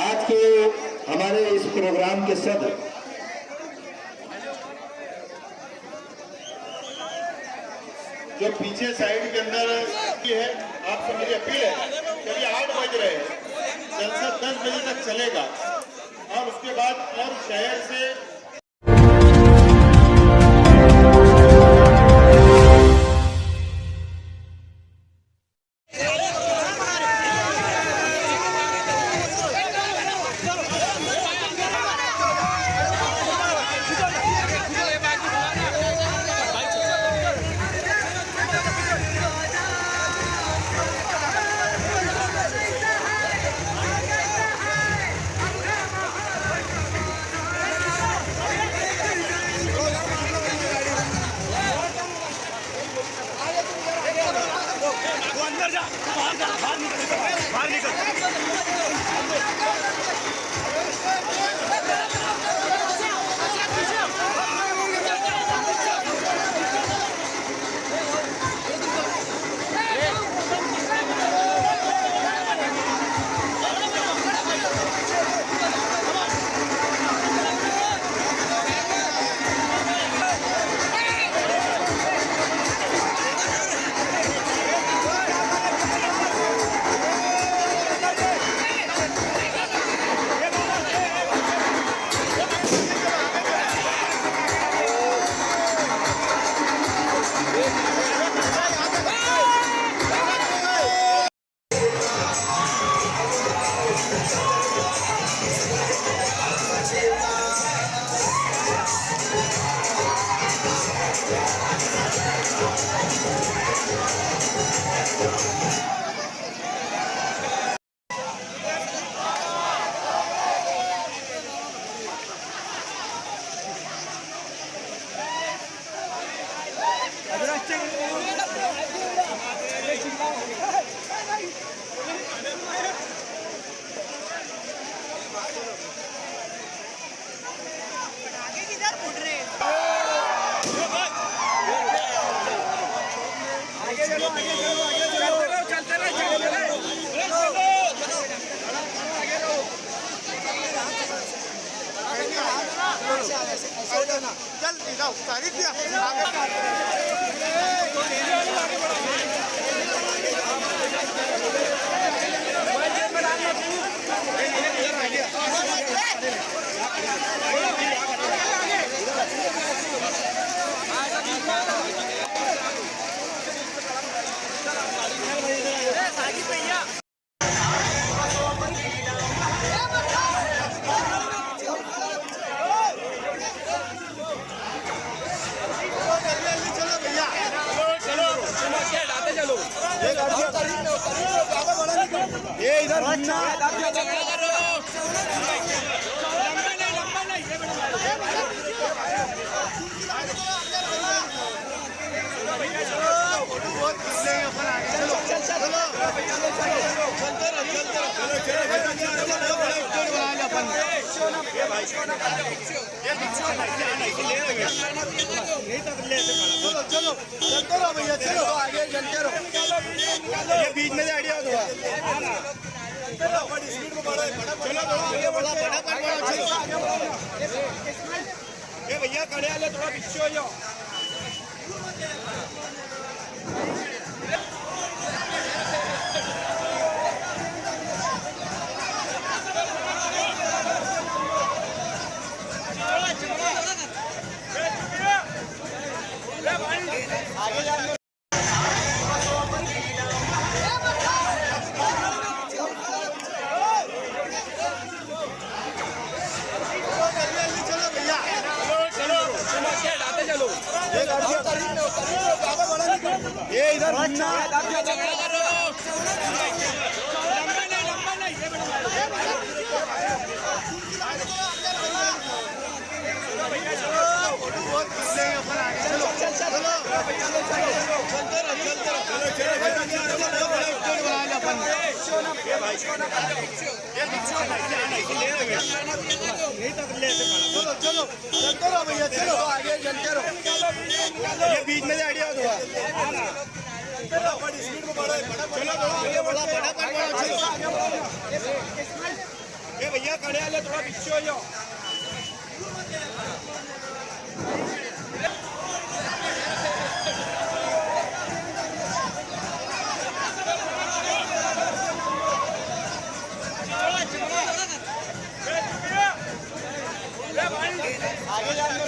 आज के हमारे इस प्रोग्राम के सदर जो पीछे साइड के अंदर है, आपसे मेरी अपील है कि अभी 8 बज रहे हैं, जलसा 10 बजे तक चलेगा और उसके बाद और शहर से बाहर निकल। चल तारीख दिया ये इधर चलो चलते रहो भैया, चलो आगे चलते रहो। ये बीच में आइडिया थोड़ा स्पीड में बढ़ो, चलो थोड़ा आगे बढ़ो, चलो ये भैया खड़े वाले थोड़ा पीछे हो जाओ। ये इधर चलो चलो चलते रहो भैया, चलो आगे चलते रहो। ये बीच में आइडिया थोड़ा स्पीड में बढ़ो, चलो थोड़ा आगे बढ़ो, चलो ये भैया खड़े वाले थोड़ा पीछे हो जाओ। आगे जाने